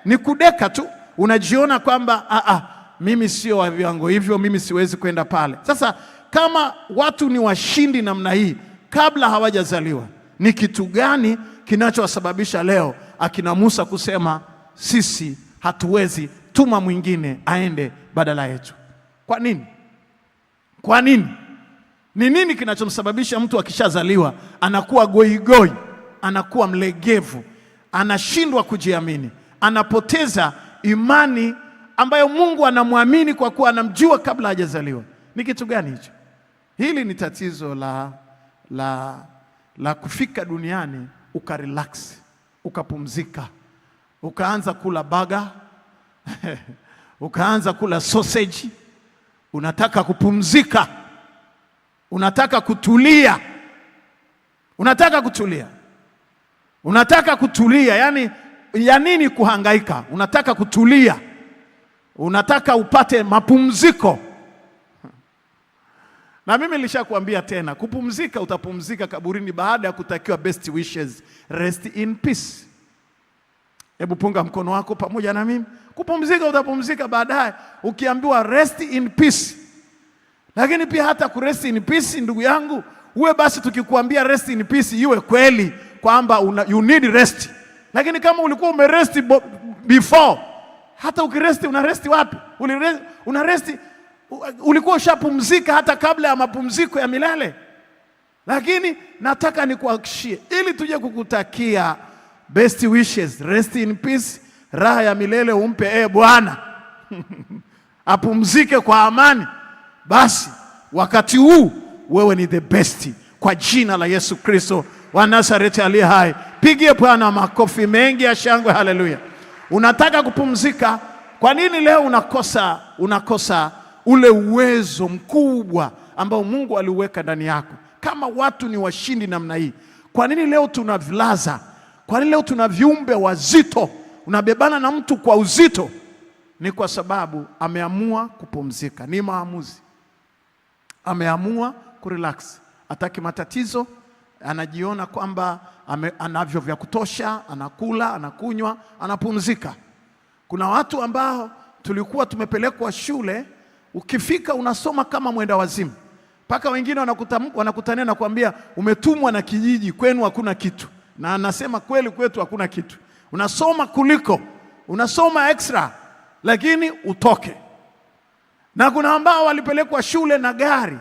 A: ni kudeka tu. Unajiona kwamba mimi sio wa viwango hivyo, mimi siwezi kwenda pale. Sasa kama watu ni washindi namna hii kabla hawajazaliwa, ni kitu gani kinachowasababisha leo akina Musa kusema sisi hatuwezi, tuma mwingine aende badala yetu? Kwa nini? Kwa nini? Ni nini kinachomsababisha mtu akishazaliwa anakuwa goigoi, anakuwa mlegevu, anashindwa kujiamini, anapoteza imani ambayo Mungu anamwamini kwa kuwa anamjua kabla hajazaliwa? Ni kitu gani hicho? Hili ni tatizo la kufika duniani ukarelax, ukapumzika, ukaanza kula baga ukaanza kula sausage. Unataka kupumzika, unataka kutulia, unataka kutulia, unataka kutulia. Yani ya nini kuhangaika? Unataka kutulia, unataka upate mapumziko. Na mimi nilishakwambia tena, kupumzika utapumzika kaburini baada ya kutakiwa best wishes, rest in peace. Hebu punga mkono wako pamoja na mimi. Kupumzika utapumzika baadaye ukiambiwa rest in peace. Lakini pia hata ku rest in peace, ndugu yangu, uwe basi tukikuambia rest in peace iwe kweli kwamba you need rest. Lakini kama ulikuwa umerest before, hata ukiresti unaresti wapi? Unaresti, ulikuwa ushapumzika hata kabla ya mapumziko ya milele. Lakini nataka nikuhakikishie, ili tuje kukutakia best wishes, rest in peace, raha ya milele umpe Bwana apumzike kwa amani, basi wakati huu wewe ni the best, kwa jina la Yesu Kristo wa Nazareti aliye hai. Pigie Bwana makofi mengi ya shangwe. Haleluya! Unataka kupumzika? Kwa nini leo unakosa ule uwezo mkubwa ambao Mungu aliuweka ndani yako? Kama watu ni washindi namna hii, kwa nini leo tunavilaza? Kwa nini leo tuna viumbe wazito? Unabebana na mtu kwa uzito. Ni kwa sababu ameamua kupumzika. Ni maamuzi. Ameamua kurelax. Hataki matatizo. Anajiona kwamba anavyo vya kutosha, anakula, anakunywa, anapumzika. Kuna watu ambao tulikuwa tumepelekwa shule, ukifika unasoma kama mwenda wazimu. Paka wengine wanakutania na kuambia umetumwa na kijiji, kwenu hakuna kitu. Na anasema kweli, kwetu hakuna kitu. Unasoma kuliko, unasoma extra, lakini utoke. Na kuna ambao walipelekwa shule na gari,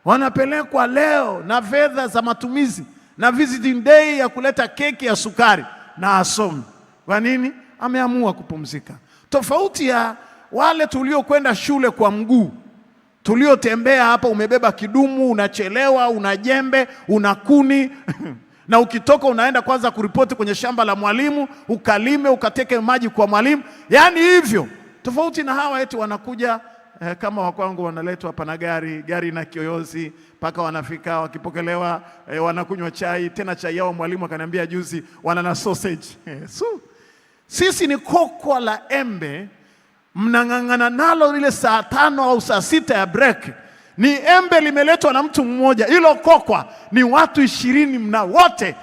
A: wanapelekwa leo na fedha za matumizi na visiting day ya kuleta keki ya sukari na asomi. Kwa nini? Ameamua kupumzika. Tofauti ya wale tuliokwenda shule kwa mguu, tuliotembea hapa, umebeba kidumu, unachelewa, una jembe, una kuni na ukitoka unaenda kwanza kuripoti kwenye shamba la mwalimu, ukalime, ukateke maji kwa mwalimu. Yaani hivyo. Tofauti na hawa eti wanakuja kama wakwangu, wanaletwa hapa na gari na kiyoyozi, paka wanafika, wakipokelewa wanakunywa chai, tena chai yao mwalimu akaniambia juzi wana na sausage. Sisi ni kokwa la embe, mnang'ang'ana nalo ile saa 5 au saa 6 ya break. Ni embe limeletwa na mtu mmoja, hilo kokwa ni watu 20 mna wote,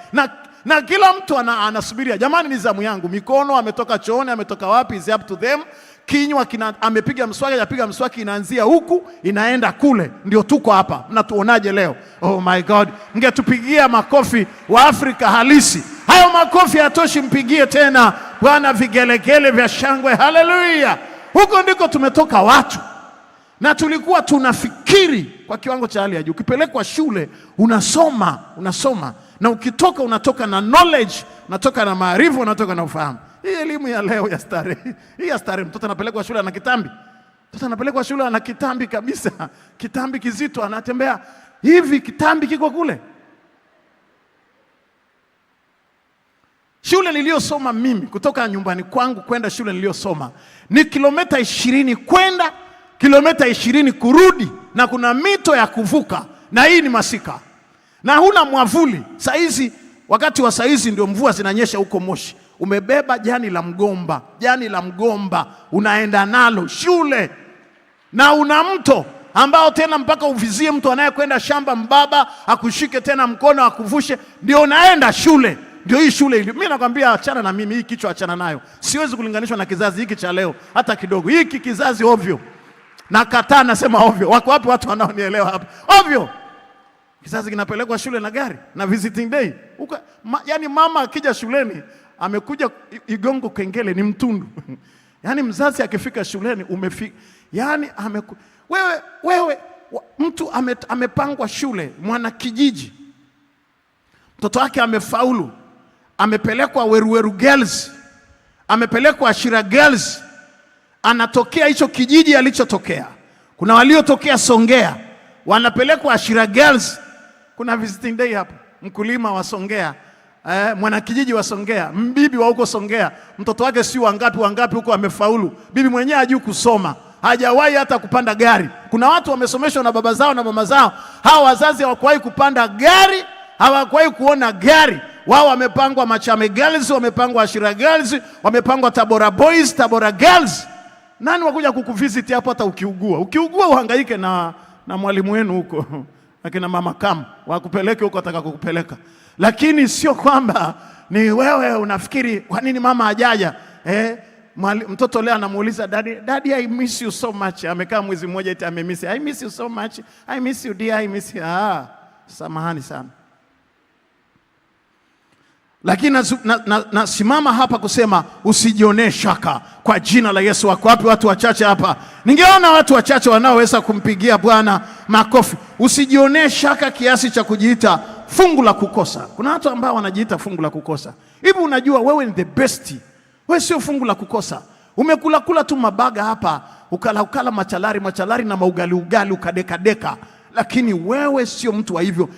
A: na kila mtu anasubiria, jamani ni zamu yangu. Mikono ametoka chooni, ametoka wapi, is up to them. Kinywa amepiga mswaki, apiga mswaki, inaanzia huku inaenda kule. Ndio tuko hapa. Mnatuonaje leo? Oh my God, mngetupigia makofi wa Afrika halisi. Hayo makofi hatoshi, mpigie tena Bwana vigelegele vya shangwe. Haleluya! Huko ndiko tumetoka watu, na tulikuwa tunafikiri kwa kiwango cha hali ya juu. Ukipelekwa shule unasoma, na ukitoka unatoka na knowledge, unatoka na maarifa, unatoka na ufahamu. Hii elimu ya leo ya starehe, hii ya starehe. Mtoto anapelekwa shule na kitambi, mtoto anapelekwa shule na kitambi kabisa, kitambi kizito, anatembea hivi, kitambi kiko kule. Shule niliyosoma mimi kutoka nyumbani kwangu kwenda shule niliyosoma ni kilomita 20 kwenda, kilomita 20 kurudi, na kuna mito ya kuvuka, na hii ni masika. Na huna mwavuli. Saizi, wakati wa saizi ndio mvua zinanyesha huko Moshi. Umebeba jani la mgomba unaenda nalo shule, na una mto ambao tena mpaka uvizie mtu anayekwenda shamba mbaba akushike tena mkono akuvushe ndio unaenda shule. Ndio hii shule ile. Mimi nakwambia achana na mimi, hii kichwa achana nayo. Siwezi kulinganishwa na kizazi hiki cha leo hata kidogo. Hiki kizazi ovyo. Nakataa, nasema ovyo. Wako wapi watu wanaonielewa hapa? Ovyo. Kizazi kinapelekwa shule na gari na visiting day. Yani mama akija shuleni amekuja Igongo Kengele ni mtundu. Yani mzazi akifika shuleni umefika. Yani wewe mtu amepangwa shule, mwana kijiji. Mtoto wake amefaulu. Amepelekwa Weruweru Girls. Amepelekwa Ashira Girls. Anatokea hicho kijiji alichotokea. Kuna waliotokea Songea wanapelekwa Ashira Girls. Kuna visiting day hapa. Mkulima wa Songea, mwana kijiji wa Songea, mbibi wa huko Songea, mtoto wake si wangapi huko amefaulu. Bibi mwenyewe hajui kusoma, hajawahi hata kupanda gari. Kuna watu wamesomeshwa na baba zao na mama zao. Hawa wazazi hawakuwahi kupanda gari, hawakuwahi kuona gari. Wao wamepangwa Machame Girls, wamepangwa Ashira Girls, wamepangwa Tabora Boys, Tabora Girls. Nani wakuja kukuvisit hapo hata ukiugua? Ukiugua uhangaike na mwalimu wenu huko. Akina mama Kam wakupeleke huko ataka kukupeleka. Lakini sio kwamba ni wewe unafikiri kwa nini mama hajaja? Mtoto leo anamuuliza daddy I miss you so much. Amekaa mwezi mmoja eti amemiss. I miss you so much. I miss you dear, I miss you. Samahani sana. Lakini nasimama hapa kusema usijionee shaka kwa jina la Yesu. Wako wapi watu wachache hapa? Ningeona watu wachache wanaoweza kumpigia Bwana makofi. Usijionee shaka kiasi cha kujiita fungu la kukosa. Kuna watu ambao wanajiita fungu la kukosa. Hivi unajua wewe ni the best. Wewe sio fungu la kukosa. Umekula tu mabaga hapa, ukala machalari na maugali ukadeka. Lakini wewe sio mtu wa hivyo.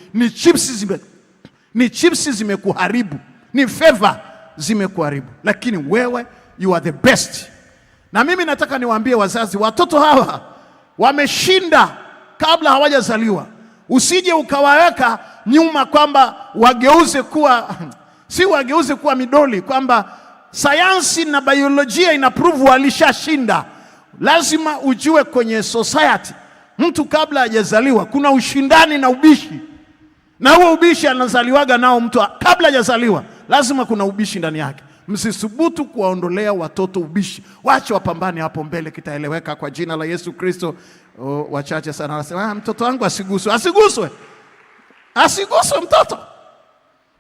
A: Ni chips zimekuharibu. Ni favor zimekuharibu. Lakini wewe you are the best. Na mimi nataka niwaambie wazazi, watoto hawa wameshinda kabla hawajazaliwa. Usije ukawaweka nyuma kwamba wageuze kuwa midoli, kwamba sayansi na biolojia inaprove walishashinda. Lazima ujue kwenye society mtu kabla hajazaliwa kuna ushindani na ubishi. Na huo ubishi anazaliwaga nao mtu kabla hajazaliwa. Lazima kuna ubishi ndani yake. Msisubutu kuwaondolea watoto ubishi. Waache wapambane hapo mbele, kitaeleweka kwa jina la Yesu Kristo. Wachache sana wanasema mtoto wangu asiguswe. Asiguswe mtoto.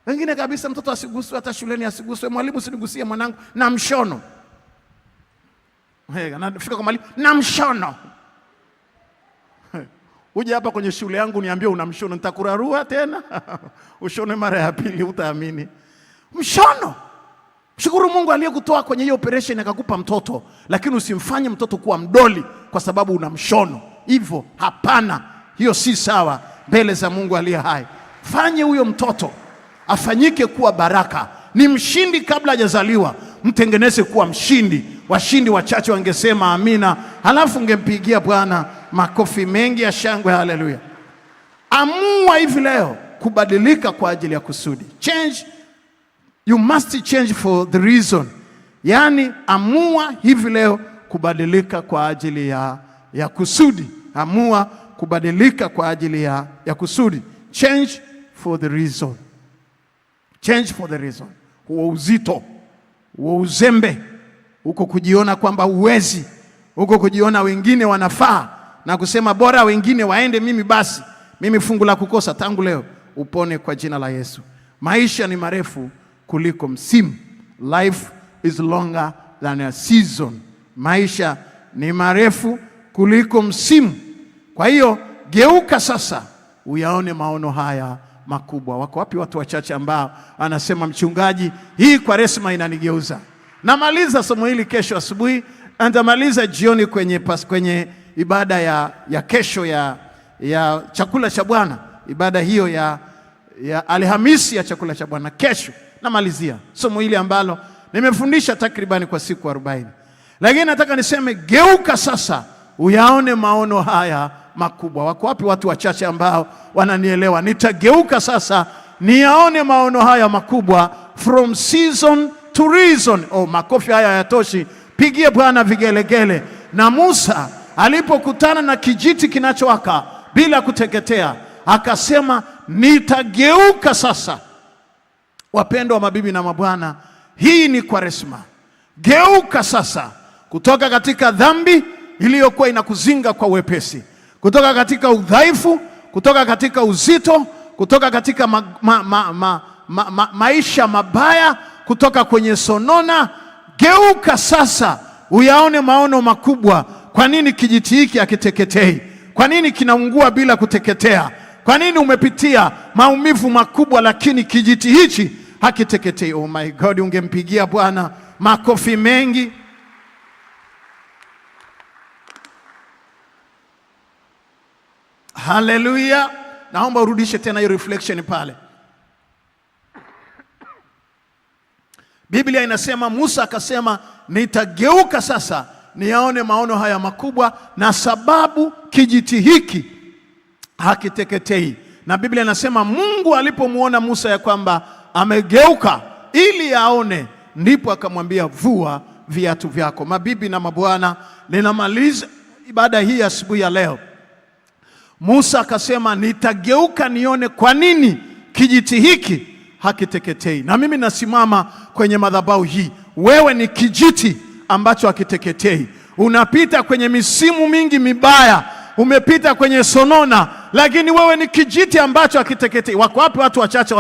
A: Wengine kabisa mtoto asiguswe, hata shuleni asiguswe. Mwalimu usinigusie mwanangu na mshono. Anafika kwa mwalimu na mshono. Uje hapa kwenye shule yangu niambie una mshono, nitakurarua tena. Ushone mara ya pili utaamini. Mshono. Shukuru Mungu aliyekutoa kwenye hiyo operation akakupa mtoto, lakini usimfanye mtoto kuwa mdoli kwa sababu una mshono. Hivyo hapana, hiyo si sawa mbele za Mungu aliye hai. Fanye huyo mtoto afanyike kuwa baraka. Ni mshindi kabla hajazaliwa, mtengeneze kuwa mshindi. Washindi wachache wangesema amina, halafu ungempigia Bwana makofi mengi ya shangwe. Haleluya. Amua hivi leo kubadilika kwa ajili ya kusudi. Change. You must change for the reason. Yani amua hivi leo kubadilika kwa ajili ya kusudi. Amua kubadilika kwa ajili ya kusudi. Change for the reason. Change for the reason. Huo uzito, huo uzembe, huko kujiona kwamba uwezi, huko kujiona wengine wanafaa na kusema bora wengine waende, mimi basi, mimi fungu la kukosa. Tangu leo upone kwa jina la Yesu. Maisha ni marefu kuliko msimu. Life is longer than a season. Maisha ni marefu kuliko msimu. Kwa hiyo geuka sasa uyaone maono haya makubwa. Wako wapi watu wachache ambao anasema mchungaji, hii Kwaresma inanigeuza? Namaliza somo hili kesho asubuhi, nitamaliza jioni kwenye ibada ya kesho ya chakula cha Bwana. Ibada hiyo ya Alhamisi ya chakula cha Bwana kesho. Namalizia somo hili ambalo nimefundisha takribani kwa siku 40. Lakini nataka niseme geuka sasa uyaone maono haya makubwa. Wako wapi watu wachache ambao wananielewa? Nitageuka sasa niyaone maono haya makubwa, from season to reason. Oh, makofi haya hayatoshi. Pigie Bwana vigelegele. Na Musa alipokutana na kijiti kinachowaka bila kuteketea, akasema nitageuka sasa. Wapendwa mabibi na mabwana, hii ni Kwaresma. Geuka sasa kutoka katika dhambi iliyokuwa inakuzinga kwa wepesi, kutoka katika udhaifu, kutoka katika uzito, kutoka katika maisha mabaya, kutoka kwenye sonona. Geuka sasa uyaone maono makubwa. Kwa nini kijiti hiki hakiteketei? Kwa nini kinaungua bila kuteketea? Kwa nini umepitia maumivu makubwa lakini kijiti hichi hakiteketei? Oh my God, ungempigia Bwana makofi mengi. Haleluya. Naomba urudishe tena hiyo reflection pale. Biblia inasema Musa akasema nitageuka sasa niyaone maono haya makubwa, na sababu kijiti hiki hakiteketei. Na Biblia inasema Mungu alipomuona Musa ya kwamba amegeuka ili aone, ndipo akamwambia vua viatu vyako. Mabibi na mabwana, ninamaliza ibada hii asubuhi ya leo. Musa akasema nitageuka nione kwa nini kijiti hiki hakiteketei. Na mimi nasimama kwenye madhabahu hii. Wewe ni kijiti ambacho hakiteketei. Unapita kwenye misimu mingi mibaya, umepita kwenye sonona, lakini wewe ni kijiti ambacho hakiteketei. Wako wapi watu wachache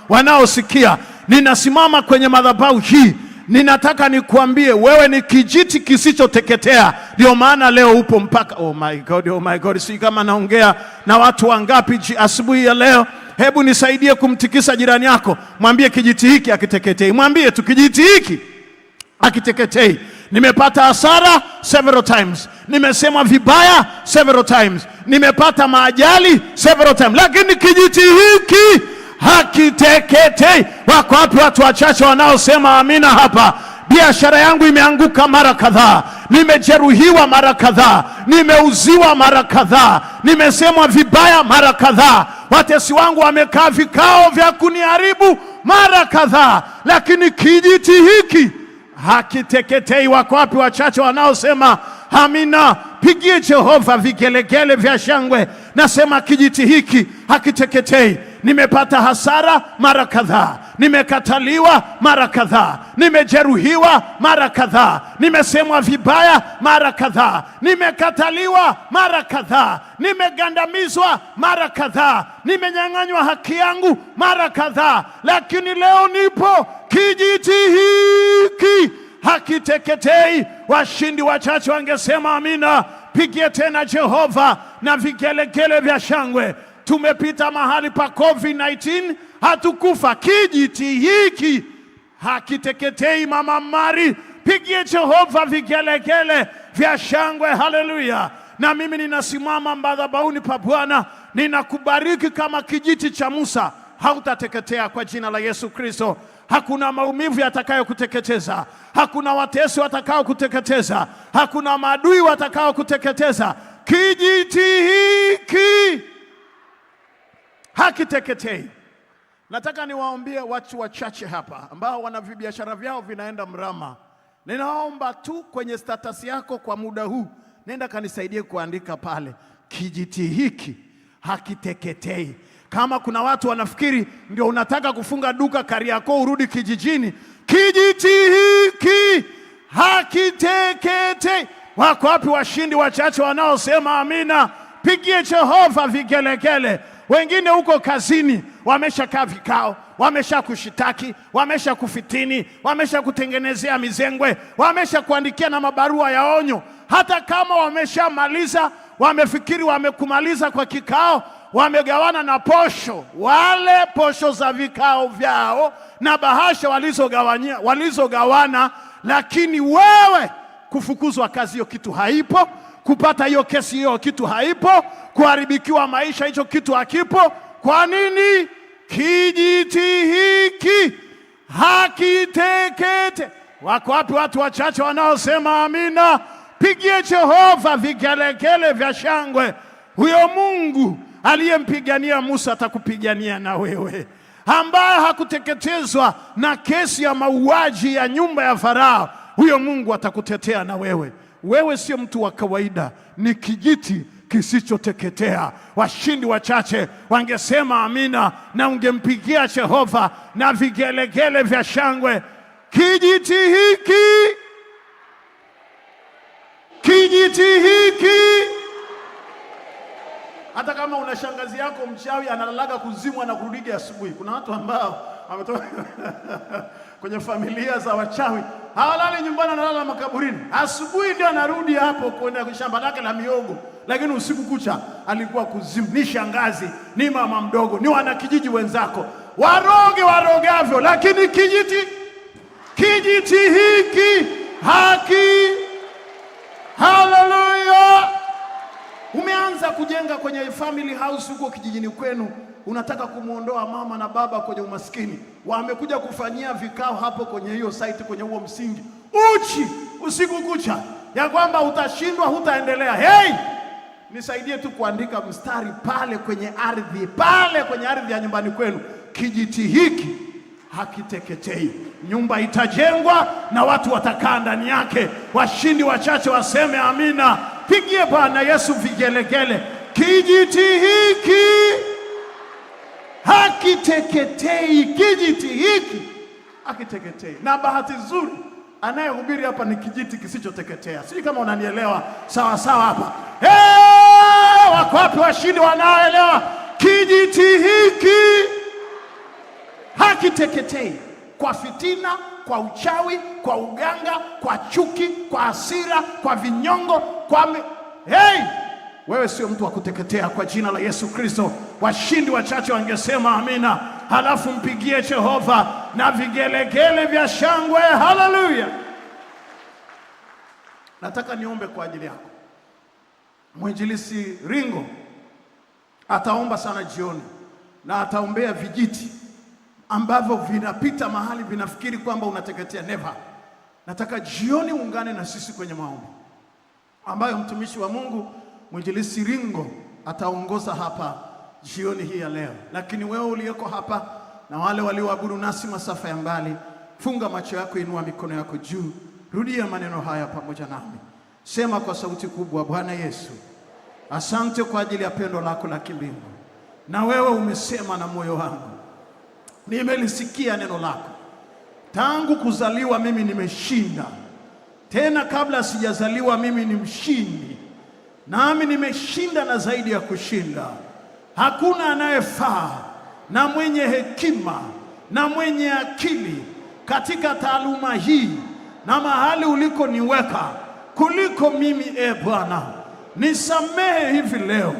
A: wanaosikia? Ninasimama kwenye madhabahu hii, ninataka nikuambie wewe ni kijiti kisichoteketea. Ndio maana leo upo mpaka. Oh my God, oh my God. Si kama naongea na watu wangapi asubuhi ya leo. Hebu nisaidie kumtikisa jirani yako, mwambie kijiti hiki hakiteketei. Mwambie tu kijiti hiki hakiteketei. Nimepata hasara several times, nimesema vibaya several times, nimepata maajali several times, lakini kijiti hiki hakiteketei. Wako wapi watu wachache wanaosema amina hapa? Biashara yangu imeanguka mara kadhaa, nimejeruhiwa mara kadhaa, nimeuziwa mara kadhaa, nimesemwa vibaya mara kadhaa, watesi wangu wamekaa vikao vya kuniharibu mara kadhaa, lakini kijiti hiki hakiteketei. Wako wapi wachache wanaosema amina? Pigie Jehova vigelegele vya shangwe. Nasema kijiti hiki hakiteketei. Nimepata hasara mara kadhaa, nimekataliwa mara kadhaa, nimejeruhiwa mara kadhaa, nimesemwa vibaya mara kadhaa, nimekataliwa mara kadhaa, nimegandamizwa mara kadhaa, nimenyang'anywa haki yangu mara kadhaa, lakini leo nipo. Kijiti hiki hakiteketei. Washindi wachache wangesema amina. Pigie tena Jehova na vigelegele vya shangwe. Tumepita mahali pa COVID-19, hatukufa. Kijiti hiki hakiteketei. Mama Mari, pigie Jehova vigelegele vya shangwe. Haleluya. Na mimi ninasimama madhabahuni pa Bwana, ninakubariki kama kijiti cha Musa. Hautateketea kwa jina la Yesu Kristo. Hakuna maumivu yatakayokuteketeza, hakuna watesi watakaokuteketeza, hakuna maadui watakaokuteketeza. Kijiti hiki hakiteketei. Nataka niwaombie watu wachache hapa ambao wana biashara vyao vinaenda mrama. Ninaomba tu kwenye status yako kwa muda huu, nenda kanisaidie kuandika pale, kijiti hiki hakiteketei. Kama kuna watu wanafikiri ndio unataka kufunga duka Kariakoo urudi kijijini, kijiti hiki hakiteketei. Wako wapi washindi wachache wanaosema amina? Pigie Jehova vigelegele. Wengine huko kazini wameshakaa vikao, wameshakushitaki, wameshakufitini, wameshakutengenezea mizengwe, wameshakuandikia na mabarua ya onyo. Hata kama wameshamaliza, wamefikiri wamekumaliza kwa kikao, wamegawana na posho, wale posho za vikao vyao na bahasha walizogawana, lakini wewe kufukuzwa kazi hiyo kitu haipo, kupata hiyo kesi hiyo kitu haipo, kuharibikiwa maisha hicho kitu hakipo. Kwa nini? Kijiti hiki hakiteketei. Wako wapi watu wachache wanaosema amina? Pigie Jehova vigelegele vya shangwe. Huyo Mungu aliyempigania Musa atakupigania na wewe, ambaye hakuteketezwa na kesi ya mauaji ya nyumba ya Farao. Huyo Mungu atakutetea na wewe. Wewe sio mtu wa kawaida, ni kijiti kisichoteketea. Washindi wachache wangesema amina, na ungempigia Jehova na vigelegele vya shangwe. Kijiti hiki. Hata kama una shangazi yako mchawi analalaga kuzimwa na kurudi asubuhi. Kuna watu ambao wametoka kwenye familia za wachawi, hawalali nyumbani, analala makaburini. Asubuhi ndio anarudi hapo kwenda shamba lake la miogo, lakini usiku kucha alikuwa kuzimu. Ni shangazi, ni mama mdogo, ni wanakijiji wenzako, warogavyo, lakini kijiti hiki haleluya. Umeanza kujenga kwenye family house huko kijijini kwenu, unataka kumuondoa mama na baba kwenye umaskini. Wamekuja kufanyia vikao hapo kwenye hiyo site, kwenye huo msingi, uchi usiku kucha, ya kwamba utashindwa, hutaendelea. Hey, nisaidie tu kuandika mstari pale kwenye ardhi ya nyumbani kwenu. Kijiti hiki hakiteketei. Nyumba itajengwa na watu watakaa ndani yake. Washindi wachache waseme amina. Pigie Bwana Yesu vigelegele. Kijiti hiki hakiteketei. Kijiti hiki hakiteketei. Na bahati nzuri anayehubiri hapa ni kijiti kisichoteketea. Sijui kama unanielewa sawa sawa hapa. Wako wapi washindi wanaoelewa? Kijiti hiki hakiteketei. Kwa fitina, kwa uchawi, kwa uganga, kwa chuki, kwa hasira, kwa vinyongo, wewe sio mtu wa kuteketea kwa jina la Yesu Kristo. Washindi wachache wangesema amina, halafu mpigie Jehova na vigelegele vya shangwe. Haleluya. Nataka niombe kwa ajili yako. Mwinjilisi Ringo ataomba sana jioni, na ataombea vijiti ambavyo vinapita mahali vinafikiri kwamba unateketea. Never. Nataka jioni ungane na sisi kwenye maombi ambayo mtumishi wa Mungu Mwinjilisi Ringo ataongoza hapa jioni hii ya leo. Lakini wewe uliyeko hapa na wale walioabudu nasi masafa ya mbali, funga macho yako, inua mikono yako juu, rudia maneno haya pamoja nami. Sema kwa sauti kubwa: Bwana Yesu, asante kwa ajili ya pendo lako la kimbingu. Na wewe umesema na moyo wangu, nimelisikia neno lako. Tangu kuzaliwa mimi nimeshinda, tena kabla sijazaliwa mimi ni mshindi, nami nimeshinda na zaidi ya kushinda. Hakuna anayefaa na mwenye hekima na mwenye akili katika taaluma hii na mahali uliko niweka kuliko mimi. Bwana, nisamehe hivi leo.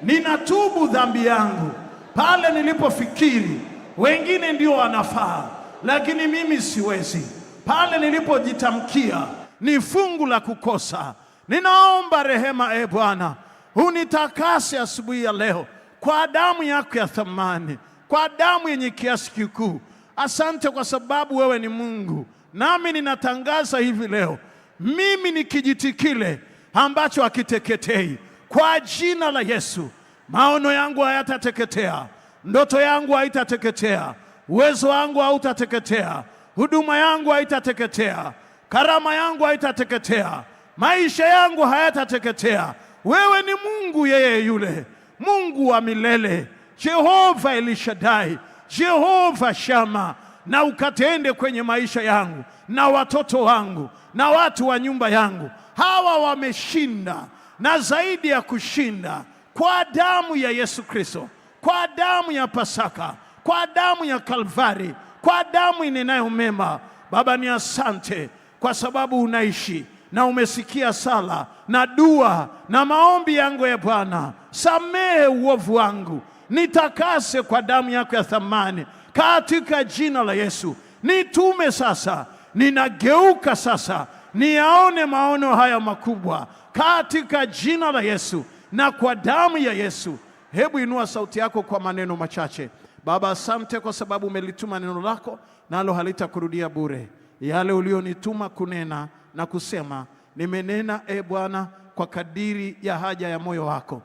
A: Ninatubu dhambi yangu pale nilipofikiri wengine ndio wanafaa, lakini mimi siwezi. Pale nilipojitamkia ni fungu la kukosa. Ninaomba rehema, Bwana, unitakase asubuhi ya leo kwa damu yako ya thamani, kwa damu yenye kiasi kikuu. Asante kwa sababu wewe ni Mungu, nami ninatangaza hivi leo, mimi ni kijiti kile ambacho hakiteketei. Kwa jina la Yesu, maono yangu hayatateketea, ndoto yangu haitateketea, uwezo wangu hautateketea, huduma yangu haitateketea, karama yangu haitateketea, maisha yangu hayatateketea. Wewe ni Mungu yeye yule, Mungu wa milele, Jehova Elishadai, Jehova Shama, na ukatende kwenye maisha yangu na watoto wangu na watu wa nyumba yangu. Hawa wameshinda na zaidi ya kushinda kwa damu ya Yesu Kristo, kwa damu ya Pasaka, kwa damu ya Kalvari, kwa damu inenayo mema. Baba, ni asante kwa sababu unaishi na umesikia sala na dua na maombi yangu. Ya Bwana, samehe uovu wangu, nitakase kwa damu yako ya thamani, katika jina la Yesu. Nitume sasa, ninageuka sasa, niyaone maono haya makubwa, katika jina la Yesu na kwa damu ya Yesu. Hebu inua sauti yako kwa maneno machache. Baba, asante kwa sababu umelituma neno lako, nalo halitakurudia bure. Yale ulionituma kunena na kusema, nimenena Bwana kwa kadiri ya haja ya moyo wako.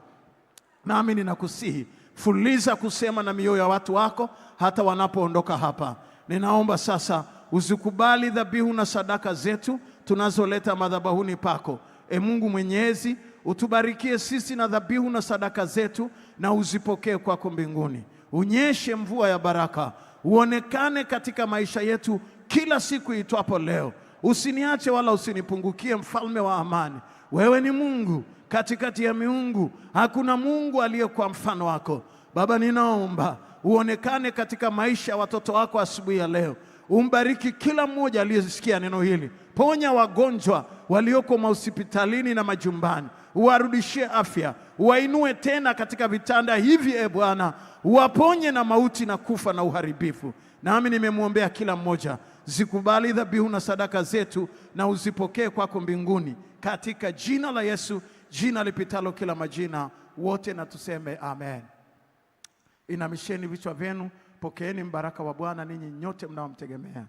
A: Nami ninakusihi, fuliza kusema na mioyo ya watu wako hata wanapoondoka hapa. Ninaomba sasa uzikubali dhabihu na sadaka zetu tunazoleta madhabahuni pako. Mungu Mwenyezi, utubarikie sisi na dhabihu na sadaka zetu, na uzipokee kwako mbinguni. Unyeshe mvua ya baraka, uonekane katika maisha yetu kila siku itwapo leo. Usiniache wala usinipungukie, mfalme wa amani. Wewe ni Mungu katikati ya miungu, hakuna Mungu aliye kwa mfano wako. Baba, ninaomba uonekane katika maisha ya watoto wako asubuhi ya leo. Umbariki kila mmoja aliyesikia neno hili. Ponya wagonjwa walioko mahospitalini na majumbani, uwarudishie afya, uwainue tena katika vitanda hivi Bwana, uwaponye na mauti na kufa na uharibifu. Nami nimemwombea kila mmoja, zikubali dhabihu na sadaka zetu na uzipokee kwako mbinguni, katika jina la Yesu, jina lipitalo kila majina. Wote na tuseme amen. Inamisheni vichwa vyenu, pokeeni mbaraka wa Bwana ninyi nyote mnaomtegemea.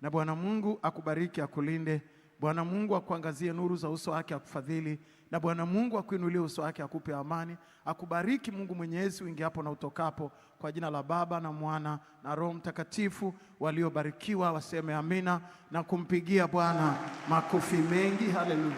A: Na Bwana Mungu akubariki, akulinde. Bwana Mungu akuangazie nuru za uso wake, akufadhili. Na Bwana Mungu akuinulie uso wake, akupe amani. Akubariki Mungu Mwenyezi uingiapo na utokapo, kwa jina la Baba na Mwana na Roho Mtakatifu. Waliobarikiwa waseme amina na kumpigia Bwana makofi mengi. Haleluya.